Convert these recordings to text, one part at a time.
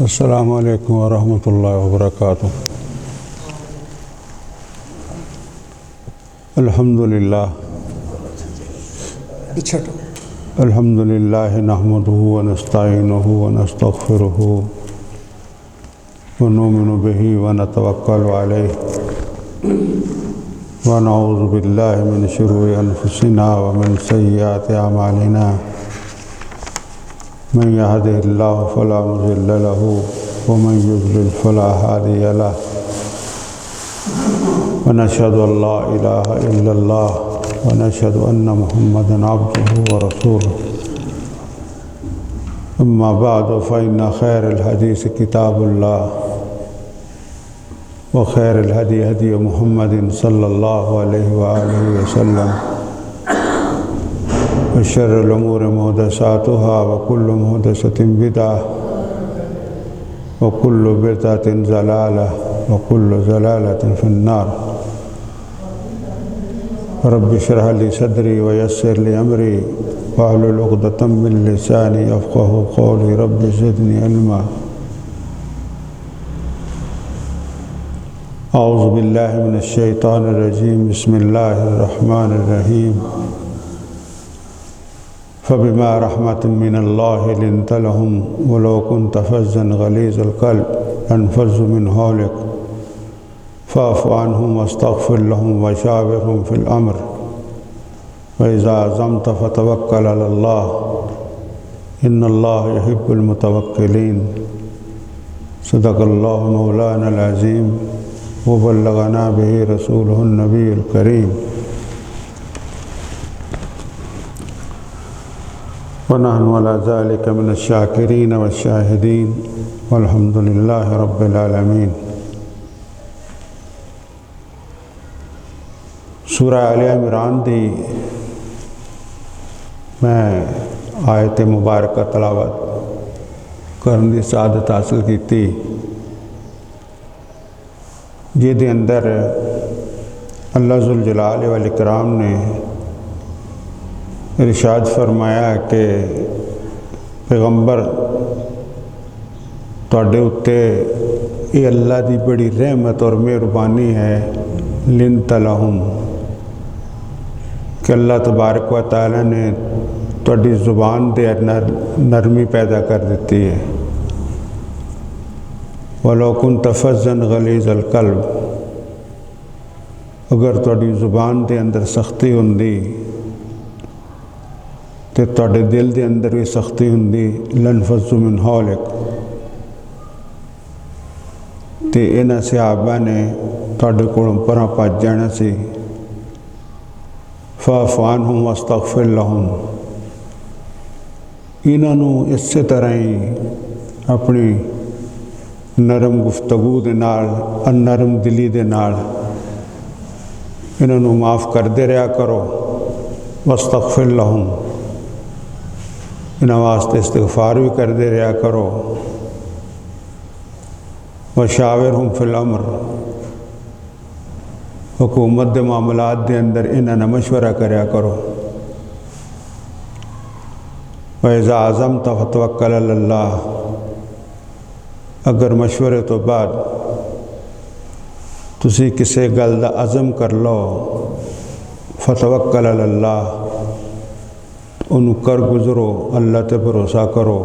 السلام علیکم ورحمۃ اللہ وبرکاتہ۔ الحمد للہ نحمدہ ونستعینہ ونستغفرہ ونؤمن بہ ونتوکل علیہ ونعوذ باللہ من شرور انفسنا ومن سیئات اعمالنا من يهده الله فلا مضل له ومن يضلل فلا هادي له ونشهد أن لا إله إلا الله ونشهد أن محمدا عبده ورسوله أما بعد فإن خير الحديث كتاب الله وخير الهدي هدي محمد صلى الله عليه وآله وسلم وشر الأمور محدثاتها وكل محدثة بدعة وكل بدعة ضلالة وكل ضلالة في النار۔ رب اشرح لي صدري ويسر لي أمري واحلل عقدة من لساني يفقهوا قولي رب زدني علما۔ أعوذ بالله من الشيطان الرجيم، بسم الله الرحمن الرحيم۔ فبما رحمة من الله لنت لهم ولو كنت فظا غليظ القلب لانفضوا من حولك فاعف عنهم واستغفر لهم وشاورهم في الأمر وإذا عزمت فتوكل على الله إن الله يحب المتوكلين۔ صدق الله مولانا العظيم وبلغنا به رسوله النبي الكريم ونحن على ذلك من الشاکرین والشاہدین والحمد للہ رب العالمین۔ سورہ آل عمران دی میں آیت مبارکہ تلاوت کرنے دی سعادت حاصل کی، جے دے اندر اللہ ذوالجلال والاکرام نے ارشاد فرمایا کہ پیغمبر تواڈے اُتے یہ اللہ دی بڑی رحمت اور مہربانی ہے، لنت لہم، کہ اللہ تبارک و تعالی نے تواڈی زبان دے نرمی پیدا کر دیتی ہے۔ وَلَوْ كُنْتَ فَظًّا غَلِيظَ الْقَلْبِ، اگر تواڈی زبان دے اندر سختی ہوندی تے تواڈے دل دے اندر بھی سختی ہوندی، لانفضوا من حولک، تے انہاں صحابہ نے تواڈے کولوں پرہاں بھج جانا سی۔ فاعف عنہم واستغفر لہم، انہاں نوں اسی طرح ہی اپنی نرم گفتگو دے نال، نرم دلی دے نال انہاں نوں معاف کردے رہا کرو۔ واستغفر لہم، انہاں واسطے استغفار بھی کردے رہا کرو۔ وشاورہم فی الامر، حکومت دے معاملات دے اندر انہاں نال مشورہ کریا کرو۔ وَإِذَا عَزَمْتَ فَتَوَكَّلْ عَلَى اللَّهِ، اگر مشورے تو بعد تسی کسی گل دا عزم کر لو، فتوکل علی اللہ، انہوں کر گزرو، اللہ تے بھروسہ کرو،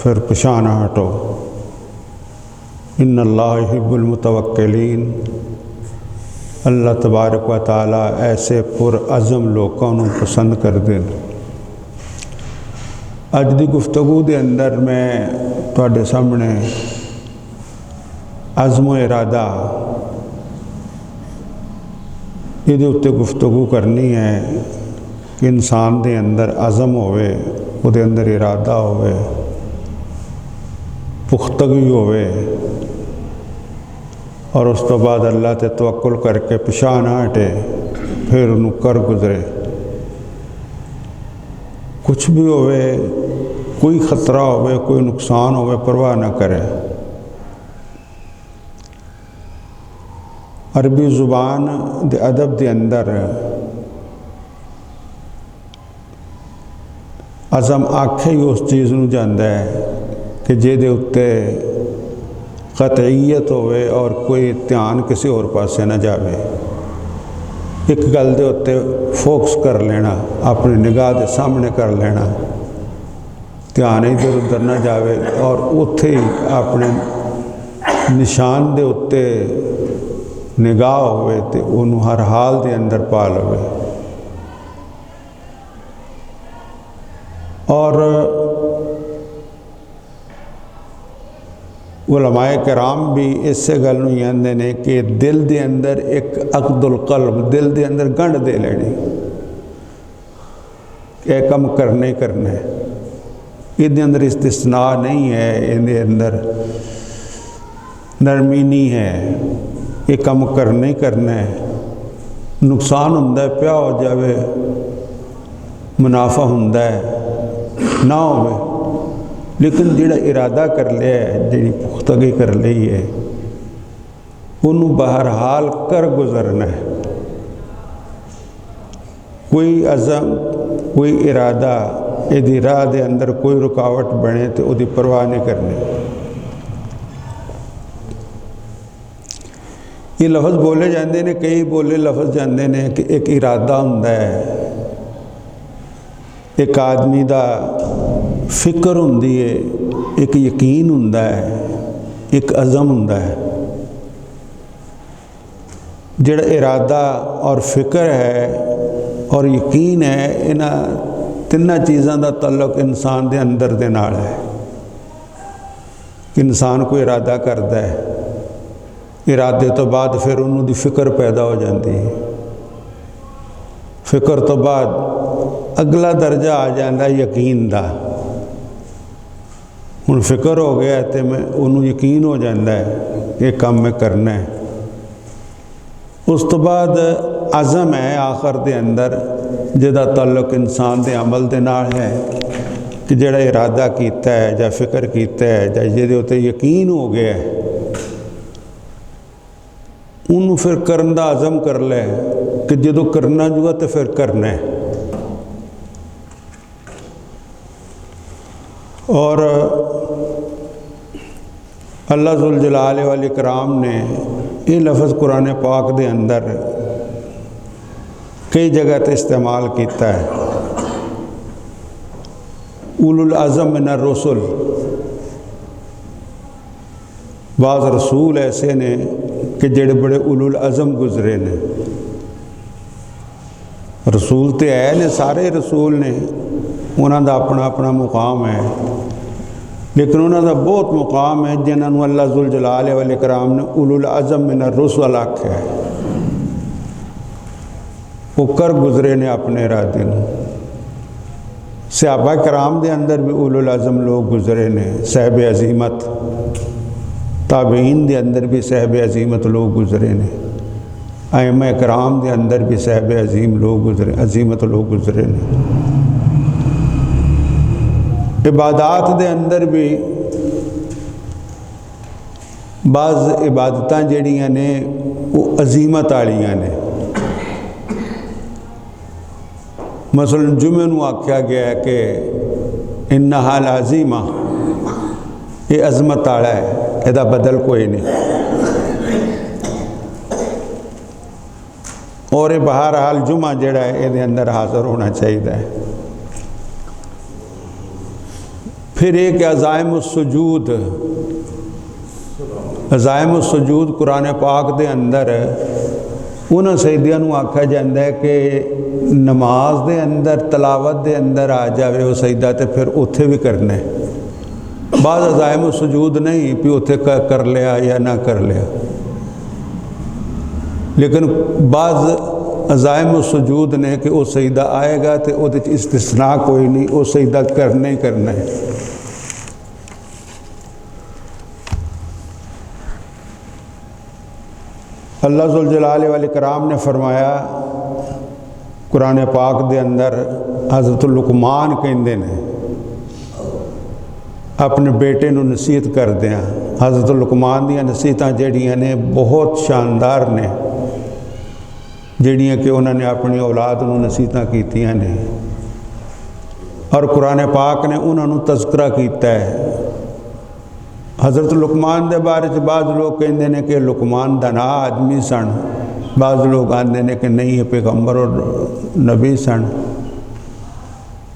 پھر پشان ہٹو۔ ان اللہ یحب المتوکلین، اللہ تبارک و تعالی ایسے پر عزم لوگوں کو پسند کر دیں۔ اج دی گفتگو دے اندر میں تواڈے سامنے عزم و ارادہ یہ اُتے گفتگو کرنی ہے کہ انسان دے اندر عزم ہوئے، وہ دے اندر ارادہ ہوئے، پختگی ہوئے، اور اس تو بعد اللہ تے توکل کر کے پچھا نہ ہٹے، پھر انہوں کر گزرے۔ کچھ بھی ہوئے، کوئی خطرہ ہوئے، کوئی نقصان ہوئے، پرواہ نہ کرے۔ عربی زبان دے ادب دے اندر عزم آکھے ہی اس چیز نو جاندا ہے کہ جے دے اتے قطعیت ہوئے اور کوئی دھیان کسی اور پاسے نہ جاوے، ایک گل دے اتے فوکس کر لینا، اپنی نگاہ دے سامنے کر لینا، دھیان ادھر ادھر نہ جاوے اور اتھے ہی اپنے نشان دے اتے نگاہ ہوئے تے انہوں ہر حال دے اندر پا لوے۔ اور علماء کرام بھی اس سے گل نوں کہندے نے کہ دل دے اندر ایک عقد القلب، دل دے اندر گنڈ دے لینی، کہ کم کرنا ہی کرنا ہے، یہ اندر استثناء نہیں ہے، یہ اندر نرمی نہیں ہے، یہ کم کرنا ہی کرنا ہے، نقصان ہوندا ہے پیا ہو جاوے، منافع ہوندا ہے نہ ہوئے، لیکن جڑا ارادہ کر لیا ہے، جڑی پختگی کر لی ہے، انہوں بہرحال کر گزرنا ہے۔ کوئی عزم، کوئی ارادہ یہ راہ دے اندر کوئی رکاوٹ بنے تو وہ پرواہ نہیں کرنی۔ یہ لفظ بولے جاندے نے، کئی بولے لفظ جاندے نے کہ ایک ارادہ ہوندا ہے، ایک آدمی دا فکر ہوندی ہے، ایک یقین ہوندا ہے، ایک عزم ہوندا ہے۔ جڑا ارادہ اور فکر ہے اور یقین ہے، انہاں تیناں چیزاں دا تعلق انسان دے اندر دے نال ہے۔ انسان کو ارادہ کردا ہے، ارادے تو بعد پھر انہوں دی فکر پیدا ہو جاندی ہے، فکر تو بعد اگلا درجہ آ جاندہ یقین دا، ہن فکر ہو گیا تے میں انہوں یقین ہو جاندہ ہے کہ کام میں کرنا ہے۔ اس تو بعد عزم ہے آخر دے اندر، جدا تعلق انسان دے عمل دے نال ہے کہ جڑا ارادہ کیتا ہے یا فکر کیتا ہے یا جدے ہوتے یقین ہو گیا ہے، انہوں پھر کرن دا عزم کر لے کہ جدو کرنا جوا تو پھر کرنا ہے۔ اور اللہ ذوالجلال والاکرام نے یہ لفظ قرآن پاک دے اندر کئی جگہ تے استعمال کیتا ہے۔ اولو العزم من الرسل، بعض رسول ایسے نے کہ جڑے بڑے اولو العزم گزرے نے، رسول تے ہے نے، سارے رسول نے، انہاں دا اپنا اپنا مقام ہے، لیکن انہاں دا بہت مقام ہے جنہوں اللہ ذوالجلال والاکرام نے اولو العزم من الرسل آکھیا ہے۔ وہ کر گزرے نے اپنے ارادے نوں۔ صحابہ کرام دے اندر بھی اولو العزم لوگ گزرے نے، صاحب عظیمت، تابعین دے اندر بھی صاحب عظیمت لوگ گزرے نے، ائمہ کرام دے اندر بھی صاحب عظیم لوگ گزرے، عظیمت لوگ گزرے نے۔ عبادات دے اندر بھی بعض عبادتاں جڑیاں نے وہ عظیمت والیاں نے، مثلا جمعہ نو آکھیا گیا ہے کہ انہا لعظیمہ، یہ عظمت والا ہے، یہ بدل کوئی نہیں۔ اور بہرحال جمعہ جڑا ہے یہ اندر حاضر ہونا چاہیے۔ پھر ایک عزائم السجود، عزائم السجود قرآن پاک دے اندر انہاں سجدیاں نوں آکھا جاندا ہے کہ نماز دے اندر تلاوت دے اندر آ جاوے وہ سجدہ تے پھر اتھے بھی کرنا ہے۔ بعض عزائم السجود نہیں بھی اتھے کر لیا یا نہ کر لیا، لیکن بعض عزائم السجود نے کہ وہ سجدہ آئے گا تو وہ استثناء کوئی نہیں، وہ سجدہ کرنا ہی کرنا ہے۔ اللہ ذوالجلال والاکرام نے فرمایا قرآن پاک دے اندر، حضرت لقمان کہندے نے اپنے بیٹے نو نصیحت کر دیاں، حضرت لقمان دیاں نصیحتاں جڑیاں نے بہت شاندار نے۔ ਜਿਹੜੀਆਂ ਕਿ ਉਹਨਾਂ ਨੇ ਆਪਣੀ ਔਲਾਦ ਨੂੰ ਨਸੀਹਤਾਂ ਕੀਤੀਆਂ ਨੇ। ਔਰ ਕੁਰਾਨ ਪਾਕ ਨੇ ਉਹਨਾਂ ਨੂੰ ਤਜ਼ਕਰਾ ਕੀਤਾ ਹੈ। حضرت لقمان دے بارے چ بعض لوگ کہندے نے کہ لقمان دنا آدمی سن، بعض لوگ آندے نے کہ نہیں یہ پیغمبر اور نبی سن۔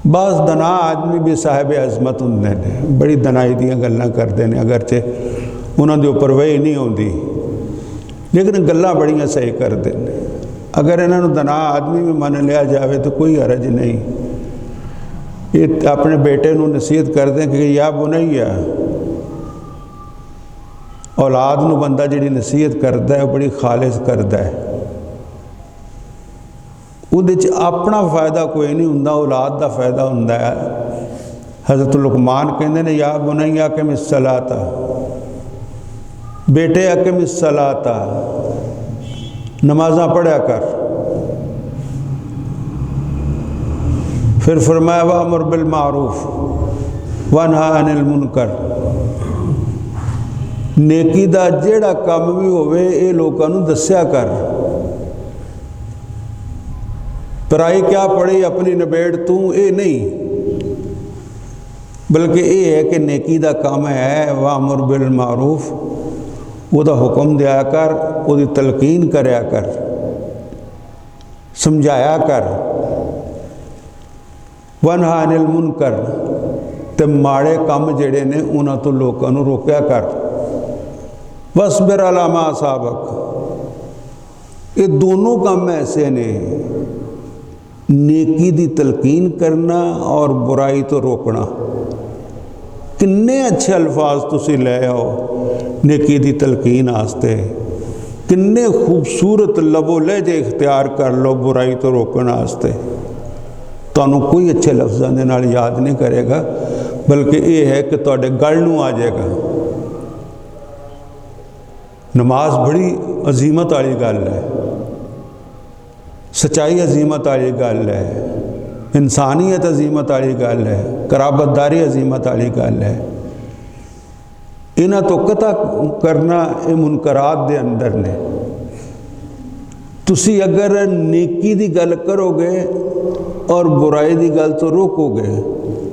بعض دنا آدمی بھی صاحب عظمت ہوندے نے، بڑی دنائی دیاں گلاں کردے نے، اگرچہ انہاں دے اوپر وحی نہیں ہوندی لیکن گلاں بڑیاں صحیح کردے نے۔ اگر انہاں نوں دنا آدمی بھی من لیا جاوے تو کوئی حرج نہیں۔ یہ اپنے بیٹے نوں نصیحت کردے کہ یا بنیا، اولاد نو بندہ جڑی نصیحت کردا ہے بڑی خالص کردا ہے، اودے چ اپنا فائدہ کوئی نہیں ہوندا، اولاد دا فائدہ ہوندا ہے۔ حضرت لقمان کہندے نے یا بنیا اقم الصلاۃ، بیٹے اقم الصلاۃ، نمازاں پڑھیا کر۔ پھر فرمایا وامر بالمعروف وانہا عن المنکر، نیکی دا جیڑا کام بھی ہوئے اے لوگاں نوں دسیا کر۔ پرائی کیا پڑھی اپنی نبیڑ تو اے نہیں، بلکہ اے ہے کہ نیکی دا کام ہے وامر بالمعروف، وہ دا حکم دیا کر، وہ دی تلقین کریا کر، سمجھایا کر۔ وانہا عن المنکر، تے ماڑے کام جڑے نے انہاں تو لوگاں نوں روکیا کر۔ وَاصْبِرْ عَلَىٰ مَا أَصَابَكَ، یہ دونوں کام ایسے نے، نیکی دی تلقین کرنا اور برائی تو روکنا۔ کنے اچھے الفاظ تسی لے آؤ نیکی دی تلقین آستے، کنے خوبصورت لب و لہجے اختیار کر لو برائی تو روکنا آستے، تو انہوں کوئی اچھے لفظاں دے نال یاد نہیں کرے گا، بلکہ یہ ہے کہ تواڈے گل نوں آ جائے گا۔ نماز بڑی عظیمت والی گل ہے، سچائی عظیمت والی گل ہے، انسانیت عظیمت والی گل ہے، قرابت داری عظیمت والی گل ہے۔ انہاں تو قطع کرنا یہ منکرات دے اندر نے۔ تسی اگر نیکی دی گل کرو گے اور برائی دی گل تو روکو گے،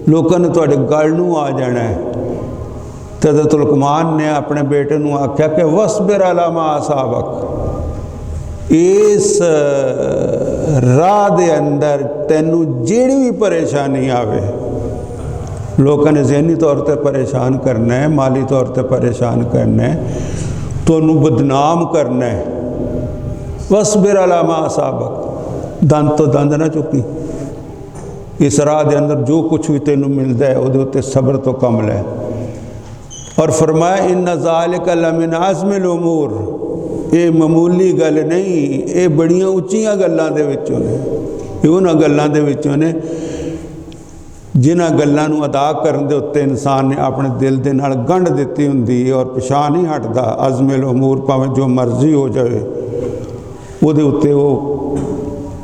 لوگوں نے تواڈے گل نوں آ جانا ہے۔ حضرت لقمان نے اپنے بیٹے نوں آکھیا کہ وَاصْبِرْ عَلَىٰ مَا أَصَابَكَ، اس راہ دے اندر تینوں جیڑی بھی پریشانی آوے، لوگوں نے ذہنی طور تے پریشان کرنا ہے، مالی طور تے پریشان کرنا ہے، تو انہوں بدنام کرنا ہے۔ وَاصْبِرْ عَلَىٰ مَا أَصَابَكَ، دند تو دند نہ چکی، اس راہ دے اندر جو کچھ بھی تینوں ملتا ہے وہ تے صبر تو کمل ہے۔ اور فرمایا ان ذالک لمن عزم الامور، اے معمولی گل نہیں، اے بڑیاں اچھیاں گلاں دے وچوں نے، اے انہاں گلاں دے وچوں نے جنہاں گلاں نوں ادا کرن دے اُتے انسان نے اپنے دل دے نال گنڈ دتی ہوندی اور پچھا نہیں ہٹدا۔ عزم الامور پاویں جو مرضی ہو جائے وہ دے اُتے وہ۔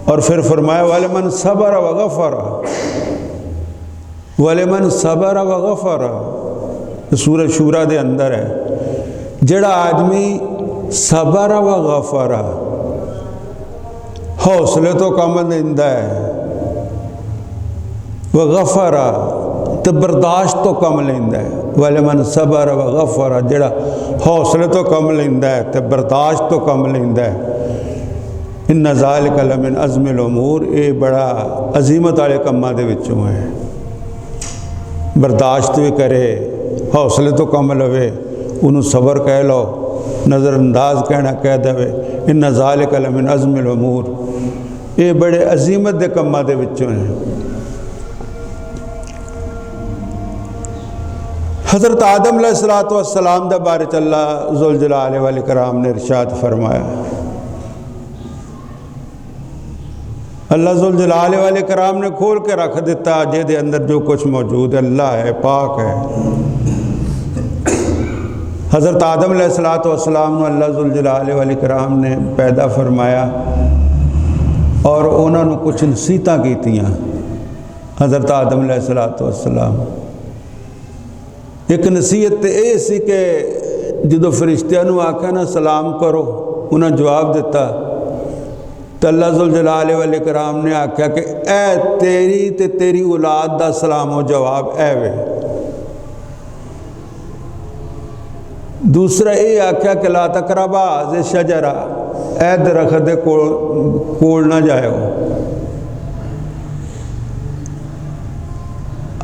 اور پھر فرمایا وَلِمَنْ صَبَرَ وَغَفَرَ، وَلِمَنْ صَبَرَ وَغَفَرَ، سورہ شورا دے اندر ہے، جڑا آدمی صبر و غفر، حوصلے تو کم دیندا ہے، وغفر تو برداشت تو کم لیندا ہے۔ وَلِمَنْ صَبَرَ وَغَفَرَ، جڑا حوصلے تو کم لیندا ہے تو برداشت تو کم لیندا ہے۔ ان ذالک لمن عزم الامور، اے بڑا عظیمت والے کماں دے وچوں ہے۔ برداشت بھی کرے، حوصلے تو کم لوے، انہوں صبر کہہ لو، نظر انداز کہنا کہہ دے، ان ذالک لمن عزم الامور، یہ بڑے عظیمت دے کماں دے وچوں ہیں۔ حضرت آدم علیہ السلام دے بارے چ اللہ ذوالجلال والاکرام نے ارشاد فرمایا، اللہ ذوالجلال والاکرام نے کھول کے رکھ دیتا جے دے اندر جو کچھ موجود ہے، اللہ ہے، پاک ہے۔ حضرت آدم علیہ السلام نے اللہ ذوالجلال والاکرام نے پیدا فرمایا اور انہوں نے کچھ نصیحتاں کیتیاں۔ حضرت آدم علیہ السلام ایک نصیحت یہ سی کہ جدو فرشتیاں نو آکھا نا سلام کرو، انہوں نے جواب دیتا تو اللہ ذوالجلال والاکرام نے آکھیا کہ اے تیری تے تیری اولاد دا سلام و جواب اے وے۔ دوسرا یہ آکھیا کہ لا تقربا ذی شجرہ، اے درخت دے کول نہ جائے ہو۔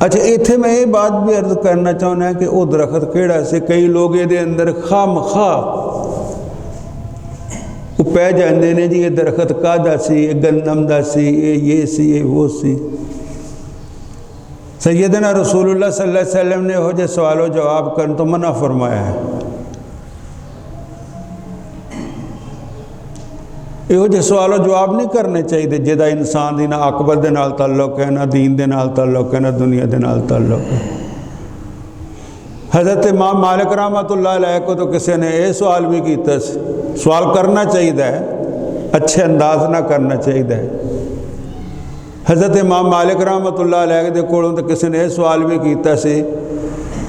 اچھا ایتھے میں یہ بات بھی عرض کرنا چاہنا ہے کہ وہ درخت کیڑا سے کئی لوگ یہ اندر خواہ مخواہ وہ پہ جاندے نے جی یہ درخت کادا سی، یہ گندم دا سی، یہ سی، یہ وہ سی۔ سیدنا رسول اللہ صلی اللہ علیہ وسلم نے ہو جے سوال و جواب کرن تو منع فرمایا ہے۔ یہ جو سوال و جواب نہیں کرنے چاہیے جہاں انسان دی نہ عاقبت دے نال تعلق ہے، نہ دین دے نال تعلق ہے، نہ دنیا دے نال تعلق ہے۔ حضرت امام مالک رحمۃ اللہ علیہ کو تو کسی نے یہ سوال بھی کیتا، سوال کرنا چاہیے، اچھے انداز نہ کرنا چاہیے۔ حضرت امام مالک رحمۃ اللہ علیہ دے کولوں تو کسی نے یہ سوال بھی کیتا سی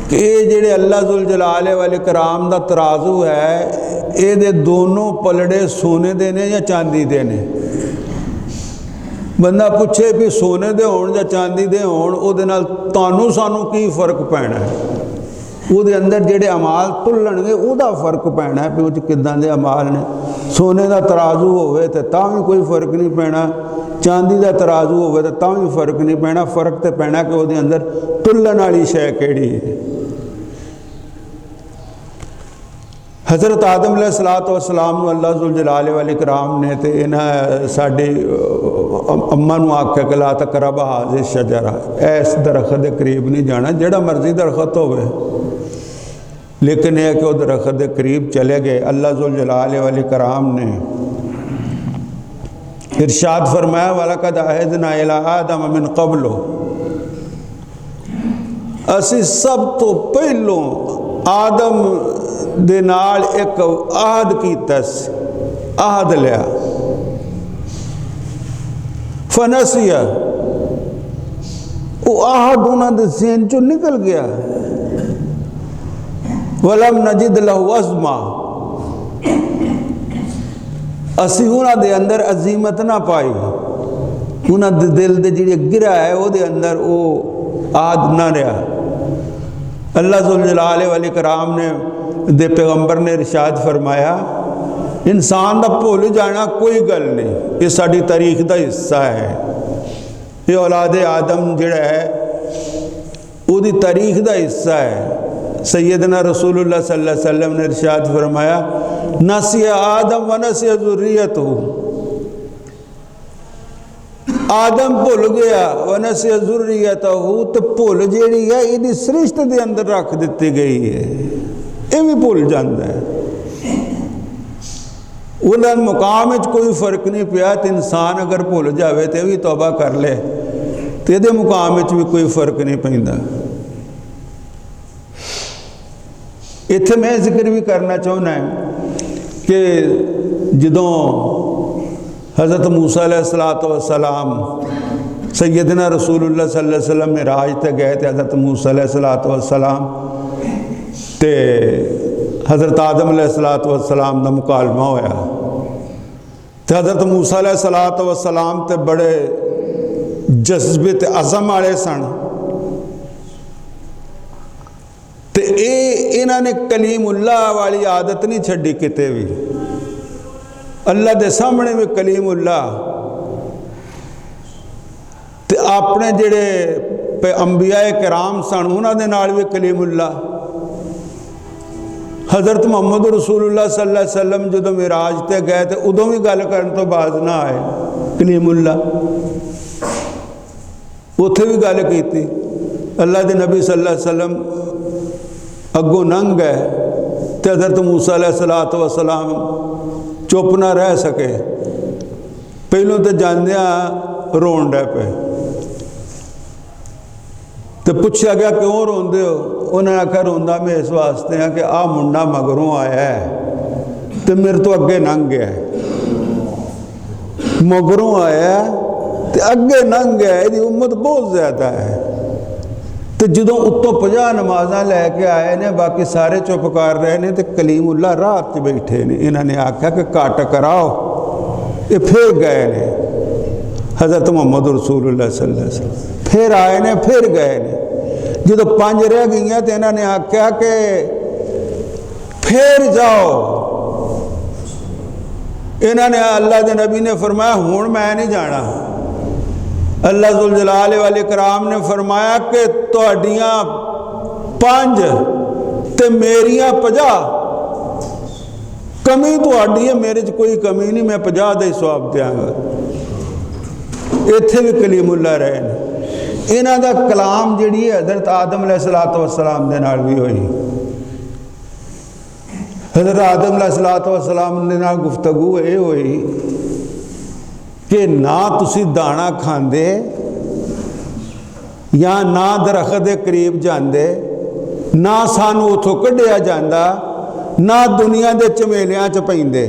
کہ یہ جڑے اللہ ذوالجلال والاکرام دا ترازو ہے یہ دے دونوں پلڑے سونے دے نے یا چاندی دے نے؟ بندہ پوچھے بھی سونے دے ہون یا چاندی دے ہون او دے نال تانوں سانوں کی فرق پینا ہے؟ وہ دے اندر جڑے عمال تلن گے او دا فرق پینا ہے، پہ کداں دے عمال نے۔ سونے دا ترازو ہوئے تے تاں بھی کوئی فرق نہیں پینا، چاندی دا ترازو ہوئے تے تاں بھی فرق نہیں پینا، فرق تے پینا کہ وہ دے اندر تلن والی شے کیڑی ہے۔ حضرت آدم علیہ السلام نو اللہ ذوالجلال والاکرام نے تے انہاں ساڈی اماں نو آکھیا کہ لا تقربا ھذہ الشجرہ، اس درخت دے قریب نہیں جانا، جڑا مرضی درخت ہوئے، لیکن یہ کہ وہ درخت دے قریب چلے گئے۔ اللہ ذوالجلال والاکرام نے ارشاد فرمایا وَلَقَدْ عَهِدْنَا إِلَىٰ آدَمَ مِنْ قَبْلُ، اسی سب تو پہلوں آدم دے نال ایک عہد کیتا سی، عہد لیا، فنسیا، وہ عہد انہاں دے ذہن چوں نکل گیا، وَلَمْ نَجِدْ لَهُ عَزْمًا، اسی انہاں دے اندر عظیمت نہ پائی، انہاں دے دل دے جڑی گرہ ہے وہ دے اندر وہ عہد نہ رہا۔ اللہ ذوالجلال والاکرام نے دے پیغمبر نے ارشاد فرمایا انسان دا بھول جانا کوئی گل نہیں، یہ ساری تاریخ دا حصہ ہے، یہ اولاد آدم جڑا ہے وہ دی تاریخ دا حصہ ہے۔ سیدنا رسول اللہ صلی اللہ علیہ وسلم نے ارشاد فرمایا نسی آدم و نسی ذریتہ، آدم بھول گیا ونسی ذریتہ، تو بھول جیڑی ہے یہ سرشت دے اندر رکھ دیتی گئی ہے، یہ بھی بھول جاندہ ہے۔ انہاں مقام وچ کوئی فرق نہیں پیا، تو انسان اگر بھول جاوے تو بھی توبہ کر لے تو یہ مقام وچ بھی کوئی فرق نہیں پیندا۔ اتھے میں ذکر بھی کرنا چاہنا ہے کہ جدوں حضرت موسیٰ علیہ السلام سیدنا رسول اللہ صلی اللہ علیہ وسلم معراج تے گئے تھے، حضرت موسیٰ علیہ السلام تے حضرت آدم علیہ السلام دا مکالمہ ہویا، تے حضرت موسیٰ علیہ السلام تے بڑے جذبے تے عزم والے سن، تے انہاں نے کلیم اللہ والی عادت نہیں چھڈی کتے بھی، اللہ دے سامنے میں کلیم اللہ، تے اپنے جڑے انبیاء کرام سن انہاں دے نال بھی کلیم اللہ۔ حضرت محمد رسول اللہ صلی اللہ علیہ وسلم جدو معراج تے گئے تے ادوں بھی گل کرن تو باز نہ آئے، کلیم اللہ اتھے بھی گل کیتی۔ اللہ دے نبی صلی اللہ علیہ وسلم اگوں ننگ گئے تے حضرت موسیٰ علیہ السلام چپ نہ رہ سکے، پہلوں تے جاندیاں رون ڈے پہ، تے پوچھا گیا کیوں روندے ہو؟ انہوں نے آکھا روندا میں اس واسطے ہیں کہ آ منڈا مگروں آیا ہے تے میرے تو اگے ننگ گیا ہے، مگروں آیا ہے تے اگے ننگ گیا ہے، یہ امت بہت زیادہ ہے۔ تے جدوں اتوں 50 نمازاں لے کے آئے نے باقی سارے چپ کر رہے نے تے کلیم اللہ رات بیٹھے نے، انہوں نے آکھا کہ کٹ کراؤ، یہ پھر گئے نے حضرت محمد رسول اللہ صلی اللہ علیہ وسلم پھر آئے نے پھر گئے نے جدو 5 رہ گئیاں تو انہوں نے آکھیا کہ پھر جاؤ انہوں نے اللہ دے نبی نے فرمایا ہون میں نہیں جانا اللہ ذوالجلال والاکرام نے فرمایا کہ تہاڈیاں 5 تے میریاں 50 کمی تہاڈی ہے میرے کوئی کمی نہیں میں 50 دا ہی ثواب دیاں گا اتھے بھی کلیم اللہ رہے ہیں انہاں دا کلام جڑی ہے حضرت آدم علیہ السلام دے نال بھی ہوئی حضرت آدم علیہ السلام دے نال گفتگو یہ ہوئی کہ نہ تسی دانا کھاندے یا نہ درخت دے قریب جاندے نہ سانو اتھوں کڈیا جاندا نہ دنیا دے چمیلیاں چ پیندے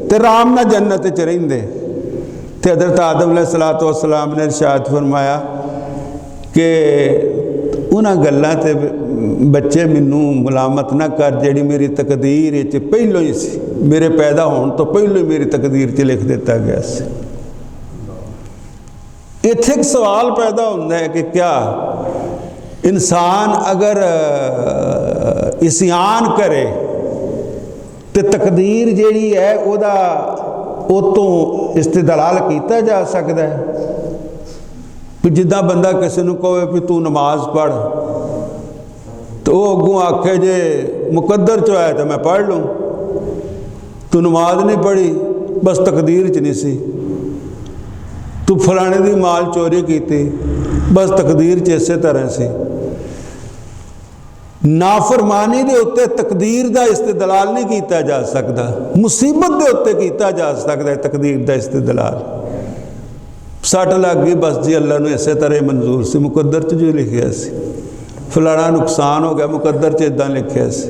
تے رام نہ جنت چ رہندے تے حضرت آدم علیہ السلام نے ارشاد فرمایا کہ انہاں گلاں تے بچے منوں ملامت نہ کر جیڑی میری تقدیر وچ پہلو ہی سی میرے پیدا ہون تو پہلو ہی میری تقدیر چ لکھ دیتا گیا سی اتھے ایک سوال پیدا ہوتا ہے کہ کیا انسان اگر عصیان کرے تو تقدیر جیڑی ہے او تو استدلال کیتا جا سکتا ہے کہ جدہ بندہ کسی نے کہے کہ تو نماز پڑھ تو وہ اگوں آکھے جے مقدر چو آیا تو میں پڑھ لوں تو نماز نہیں پڑھی بس تقدیر چ نہیں سی تو فلانے دی مال چوری کیتی بس تقدیر چ اسی طرح سی نافرمانی دے اتے تقدیر دا استدلال نہیں کیتا جا سکتا مصیبت دے اتے کیتا جا سکتا ہے تقدیر دا استدلال سٹ لگ گئی بس جی اللہ نے اسی طرح منظور سی مقدر چ جو لکھیا سی فلانا نقصان ہو گیا مقدر چ اداں لکھیا سی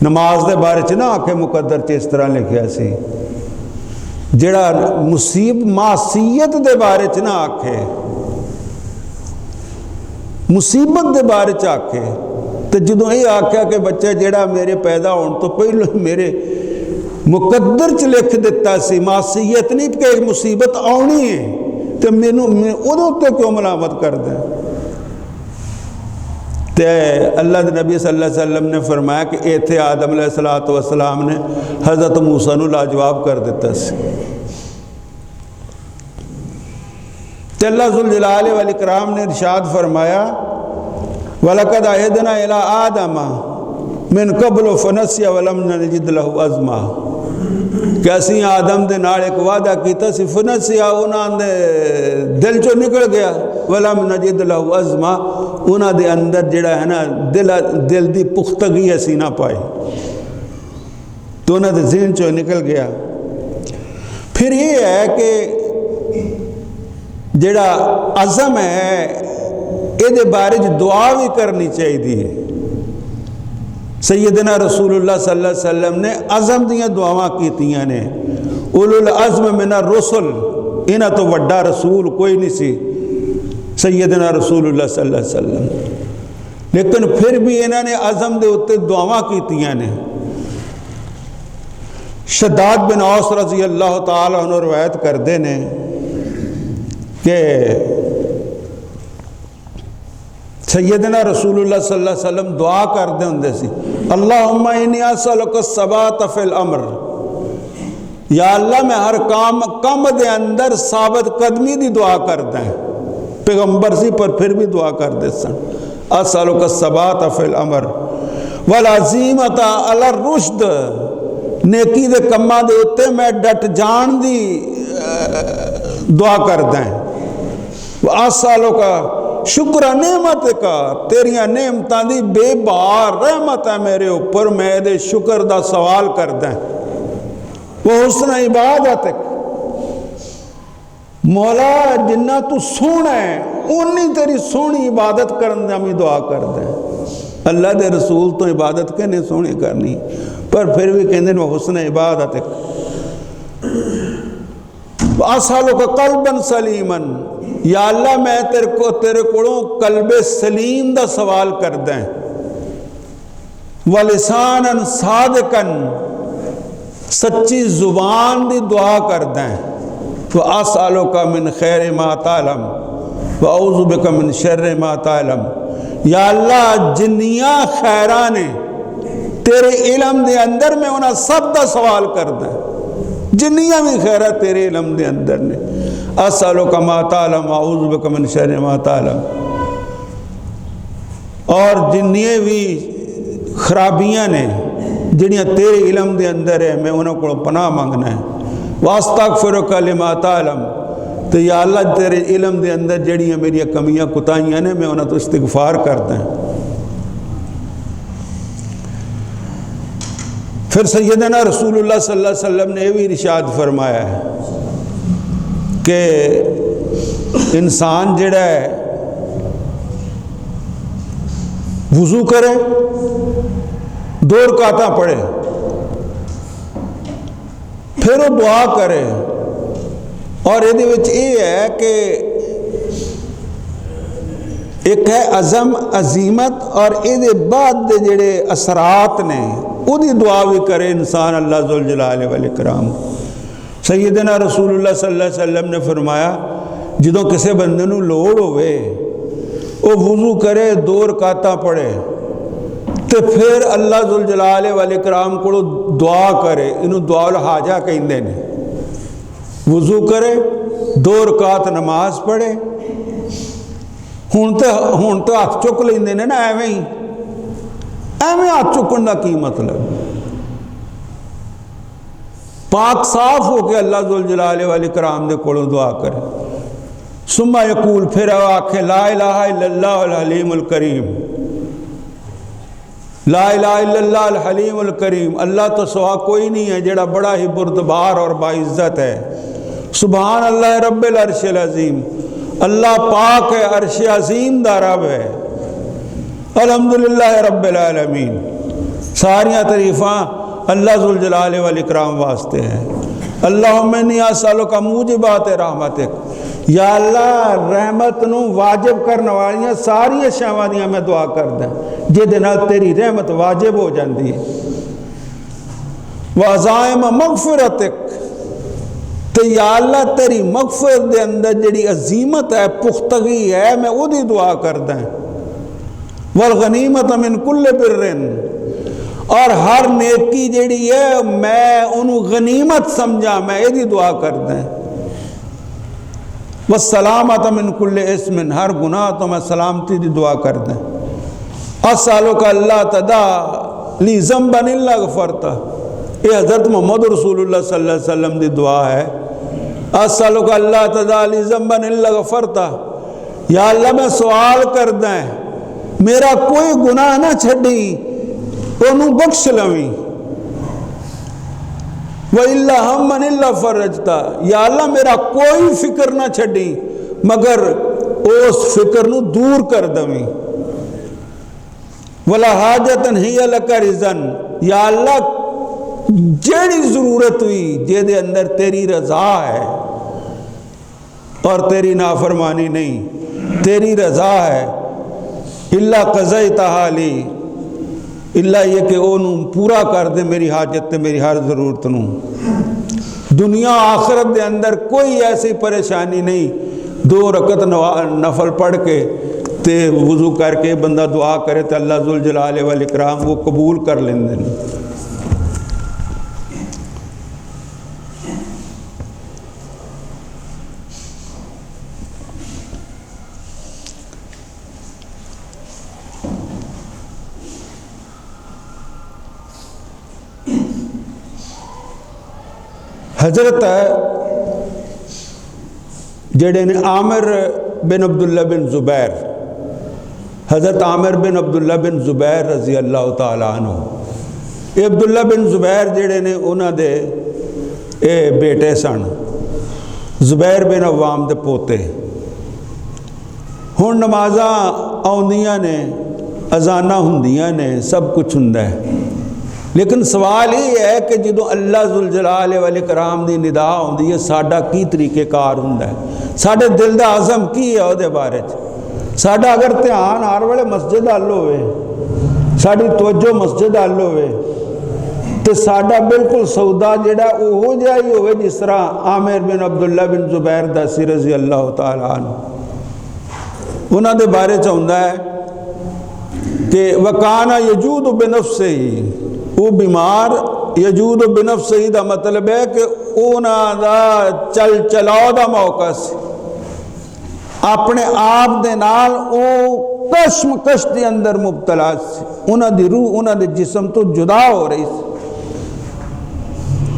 نماز دے بارے چ نہ آکھے مقدر چ اس طرح لکھیا سی جڑا معصیت دے بارے چ نہ آکھے مصیبت دے بارے چ آکھے تو جدوں یہ آکھیا کہ بچہ جڑا میرے پیدا ہون تو پہلو میرے مقدر چ لکھ دیتا سی معصیت نہیں کہ ایک مصیبت آنی ہے تو مینوں اودوں تے کیوں ملامت کر دیں تے اللہ دے نبی صلی اللہ علیہ وسلم نے فرمایا کہ ایتھے آدم علیہ السلام نے حضرت موسیٰ نو لاجواب کر دیتا سی تے اللہ ذوالجلال والاکرام نے ارشاد فرمایا وَلَقَدْ عَهِدْنَا إِلَىٰ آدَمَ مِن قَبْلُ فَنَسِيَ وَلَمْ نَجِدْ لَهُ عَزْمًا کہ اسی آدم دے نال ایک وعدہ کیتا سی فنسیا انہاں دے دل چو نکل گیا وَلَمْ نَجِدْ لَهُ عَزْمًا انہاں دے اندر جڑا ہے نا دل دی پختگی اسی نہ پائی تو انہاں دے ذہن چو نکل گیا پھر یہ ہے کہ جڑا عزم ہے یہ بارے دعا بھی کرنی چاہیے سیدنا رسول اللہ صلی اللہ علیہ وسلم نے عزم دیاں دعاواں کیتیاں نے اولو العزم من الرسل انہاں تو وڈا رسول کوئی نہیں سی سیدنا رسول اللہ صلی اللہ علیہ وسلم لیکن پھر بھی انہاں نے عزم دے اتے دعاواں کیتیاں نے شداد بن اوس رضی اللہ تعالیٰ عنہ روایت کردے نے کہ سیدنا رسول اللہ صلی اللہ علیہ وسلم دعا کردے ہوندے سی اللہم انی اسألک الثبات فی الامر یا اللہ میں ہر کام دے اندر ثابت قدمی دی دعا کردے ہیں پیغمبر سی پر پھر بھی دعا کردے سن اسألک الثبات فی الامر والعزیمت علی الرشد نیکی دے کماں دے اتے میں ڈٹ جان دی دعا کردے ہیں وَأَسْأَلُكَ شکر نعمت کا تیریاں نعمتاں دی بے بار رحمت ہے میرے اوپر میں دے شکر دا سوال کر دیں وہ حسن عبادت مولا جنہ تو سونا ہے انہی تیری سونی عبادت کرن دا میں دعا کر دیں اللہ دے رسول تو عبادت کہنے سونی کرنی پر پھر بھی کہنے وہ حسن عبادت وَأَسْأَلُكَ قَلْبًا سَلِيمًا یا اللہ میں تیرے کوڑوں قلب سلیم دا سوال کر دیں وَلِسَانًا صَادِقًا سچی زبان دی دعا کردا ہے وَأَسْأَلُكَ مِنْ خَيْرِ مَا تَعْلَمُ وَأَعُوذُ بِكَ مِنْ شَرِّ مَا تَعْلَمُ۔ یا اللہ جنیاں خیراں نے تیرے علم دے اندر میں انہاں سب دا سوال کردا ہے، جنیاں بھی خیرہ تیرے علم دے اندر نے۔ أَسْأَلُكَ مَا تَعْلَمُ وَأَعُوذُ بِكَ مِنْ شَرِّ مَا تَعْلَمُ۔ اور جنیاں بھی خرابیاں نے جنیاں تیرے علم دے اندر ہے میں انہوں کو پناہ مانگنا ہے۔ وَأَسْتَغْفِرُكَ لِمَا تَعْلَمُ، تو یا اللہ تیرے علم دے اندر جڑیاں میری کمیاں کتائیاں نے میں انہوں تو استغفار کرتا ہے۔ پھر سیدنا رسول اللہ صلی اللہ علیہ وسلم نے یہ بھی ارشاد فرمایا ہے کہ انسان جڑا ہے وضو کرے، 2 رکعتاں پڑھے، پھر وہ دعا کرے، اور یہ ہے کہ ایک ہے عزم عظیمت اور یہ بعد دے جڑے اثرات نے وہی دعا بھی کرے انسان اللہ ذوالجلال والاکرام۔ سیدنا رسول اللہ صلی اللہ علیہ وسلم نے فرمایا جدوں کسے بندے نوں لوڑ ہوئے وہ وضو کرے، 2 رکعتاں پڑھے، تو پھر اللہ ذوالجلال والاکرام کو دعا کرے، انہوں دعا الحاجہ کہندے نے۔ وضو کرے، 2 رکعت نماز پڑھے، ہون تو ہاتھ چک لیندے نے نا ایویں ہاتھ چکن دا کی مطلب؟ پاک صاف ہو کے اللہ ذوالجلال والاکرام دے کولوں دعا کرے۔ ثم یقول، پھر آکھے لا الہ الا اللہ الحلیم الکریم، لا الہ الا اللہ الحلیم الکریم، اللہ تو سوا کوئی نہیں ہے جڑا بڑا ہی بردبار اور باعزت ہے۔ سبحان اللہ رب العرش العظیم، اللہ پاک ہے، عرش عظیم دا رب ہے۔ الحمدللہ رب العالمین، ساریاں تعریفاں اللہ ذوالجلال والاکرام واسطے ہیں۔ اللہم انی اسألک موجبات رحمتک، یا اللہ رحمت نو واجب کرنے والیاں ساری شاواں دیاں میں دعا کردا جے نال تیری رحمت واجب ہو جاندی ہے۔ وعزائم مغفرتک، تو یا اللہ تیری مغفرت دے اندر جڑی عظیمت ہے، پختگی ہے، میں وہ دی دعا کردا ہوں۔ والغنیمت من کل برن، اور ہر نیکی جڑی ہے میں انہوں غنیمت سمجھا، میں یہ دی دعا کردا ہوں۔ والسلامت من کل اسم، ہر گناہ تو میں سلامتی دی دعا کردا ہوں۔ اسألک اللہ تدا لی ذنبا الا غفرتہ، یہ حضرت محمد رسول اللہ صلی اللہ علیہ وسلم دی دعا ہے۔ اسألک اللہ تدا لی ذنبا الا غفرتہ، یا اللہ میں سوال کردا ہے میرا کوئی گناہ نہ چھڑی انہوں بخش لویں۔ وَإِلَّا هَمًّا إِلَّا فَرَّجْتَ، یا اللہ میرا کوئی فکر نہ چھڑی مگر اس فکر نو دور کر دویں۔ وَلَا حَاجَةً هِيَ لَكَ رِضًا، یا اللہ جیڑی ضرورت ہوئی جے دے اندر تیری رضا ہے اور تیری نافرمانی نہیں، تیری رضا ہے، اللہ قضیتہا لی، اللہ یہ کہ انہوں پورا کر دے میری حاجت تے میری ہر ضرورت نوں۔ دنیا آخرت دے اندر کوئی ایسی پریشانی نہیں، 2 رکعت نفل پڑھ کے تے وضو کر کے بندہ دعا کرے تے اللہ ذوالجلال والاکرام وہ قبول کر لیندے ہیں۔ حضرت جڑے نے عامر بن عبداللہ بن زبیر، حضرت عامر بن عبداللہ بن زبیر رضی اللہ تعالیٰ عنہ، یہ عبداللہ بن زبیر جڑے نے انہاں دے بیٹے سن، زبیر بن عوام دے پوتے۔ ہن نمازاں آوندیاں نے، اذاناں ہوندیاں نے، سب کچھ ہوندا ہے، لیکن سوال یہ ہے کہ جدو اللہ ذوالجلال والاکرام دی ندا ہوندی ہے ساڈا کی طریقے کار ہوندا ہے، ساڈے دل دا عزم کی ہے وہ بارے ساڈا اگر دھیان ہر ویلے مسجد حل ہوئے، ساڈی توجہ مسجد حل ہوئے، تو ساڈا بالکل سودا جڑا وہ جہا ہی ہوئے جس طرح عامر بن عبداللہ بن زبیر داسی رضی اللہ تعالیٰ عنہ انہوں دے بارے چاہتا ہے کہ وَكَانَ يَجُودُ بِنَفْسِهِ وہ بیمار یجود بنفسہ دا مطلب ہے کہ انہوں دا چل چلاؤ دا موقع سے اپنے آپ دے نال او کشم کش دے اندر مبتلا سے انہوں دی روح انہوں دے جسم تو جدا ہو رہی سے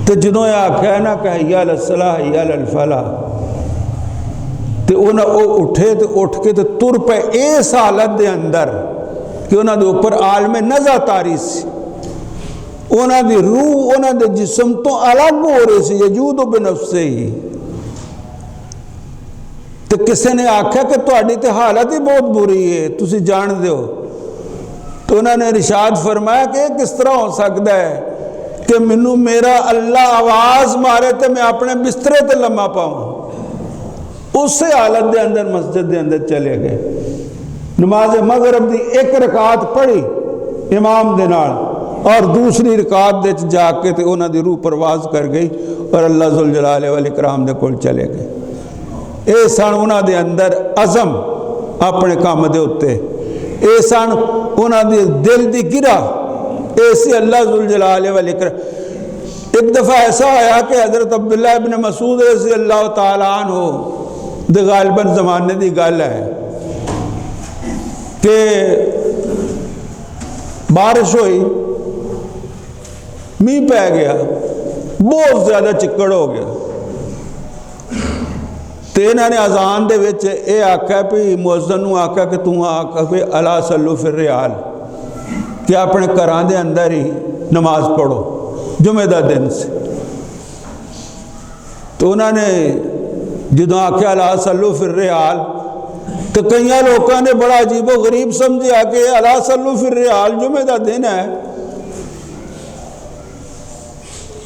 تو جنہوں یہ آکھا ہے نا کہ حیّا للصلاح حیّا للفلاح تو انہوں اٹھے تو اٹھ کے تو تر پہ اس حالت دے اندر کہ انہوں دے اوپر عالم نزع تاری سی انہوں دی روح انہوں دے جسم تو الگ ہو رہی سی یجود بنفسہ ہی تو کسی نے آکھا کہ تہاڈی تے حالت ہی بہت بری ہے تسی جان دیو تو انہوں نے ارشاد فرمایا کہ کس طرح ہو سکتا ہے کہ منو میرا اللہ آواز مارے تے میں اپنے بسترے تے لمحہ پاؤں اسی حالت دے اندر مسجد دے اندر چلے گئے نماز مغرب دی ایک رکعت پڑھی امام دے نال اور دوسری رکعت دے جا کے تے انہاں دی روح پرواز کر گئی اور اللہ ذوالجلال والاکرام دے کول چلے گئے اے سن انہاں دے اندر عزم اپنے کام دے ہوتے اے سن انہاں دے دل دی گرا ایسی اللہ ذوالجلال والاکرام ایک دفعہ ایسا آیا کہ حضرت عبداللہ ابن مسعود رضی اللہ تعالیٰ عنہ دے غالباً زمانے دی گل ہے کہ بارش ہوئی می پہ گیا بہت زیادہ چکڑ ہو گیا تو انہوں نے اذان دے وچ اے آکھا بھی مؤذن نو آکھا کہ تُو آکھا بھی الا صلو فی الرحال کہ اپنے گھراں دے اندر ہی نماز پڑھو جمعہ دا دن سے تو انہوں نے جدوں آکھا الا صلو فی الرحال تو کئی لوگوں نے بڑا عجیب و غریب سمجھا کہ الا صلو فی الرحال جمعہ دا دن ہے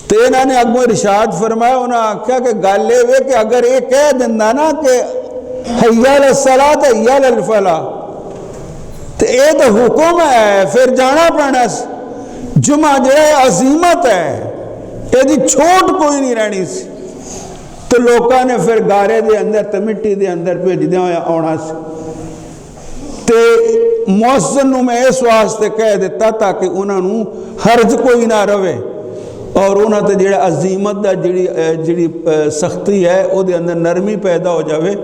تو انہوں نے اگوں ارشاد فرمایا انہوں نے آکھا کہ گل یہ کہ اگر یہ کہہ دینا نا کہ حیّا للصلاۃ حیّا للفلاح تو یہ تو حکم ہے پھر جانا پڑنا جمعہ جو ہے عظیمت ہے یہ چھوٹ کوئی نہیں رہنی سی تو لوگوں نے پھر گارے دے اندر تو مٹی دے اندر بھیج دیا ہوا آنا سی تے مؤذن نو میں اس واسطے کہہ دیتا تاکہ انہوں نے حرج کوئی نہ رہے اور انہوں تے جڑا عظیمت دا جڑی سختی ہے او دے اندر نرمی پیدا ہو جاوے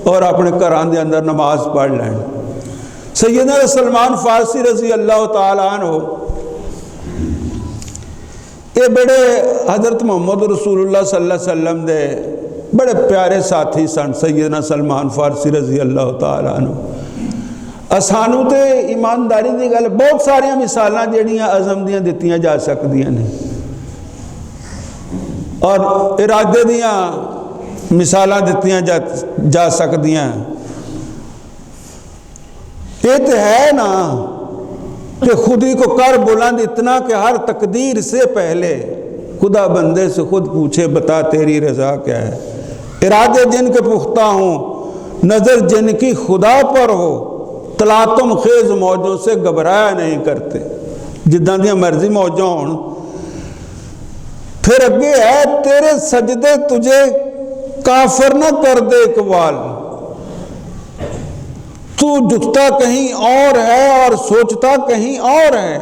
اور اپنے گھراں دے اندر نماز پڑھ لین سیدنا سلمان فارسی رضی اللہ تعالیٰ عنہ یہ بڑے حضرت محمد رسول اللہ صلی اللہ علیہ وسلم دے بڑے پیارے ساتھی سن سیدنا سلمان فارسی رضی اللہ تعالیٰ عنہ اسانو تے ایمانداری دی گل بہت ساری مثالاں جڑیاں عزم دیاں دتیاں جا سکدیاں نے اور ارادے دیاں مثالاں دتیاں جا سکدیاں یہ تو ہے نا کہ خودی کو کر بلند اتنا کہ ہر تقدیر سے پہلے خدا بندے سے خود پوچھے بتا تیری رضا کیا ہے ارادے جن کے پختہ ہوں نظر جن کی خدا پر ہو تلاتم خیز موجوں سے گھبرایا نہیں کرتے جداں دیاں مرضی موجوں ہوں پھر اگے ہے تیرے سجدے تجھے کافر نہ کر دے اقبال تو جھکتا کہیں اور ہے اور سوچتا کہیں اور ہے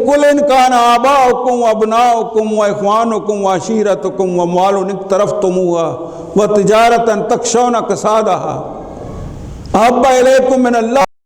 قل ان کان آباؤکم وابناؤکم واخوانکم وعشیرتکم واموال اقترفتموها وتجارة تخشون کسادها احب الیکم من اللہ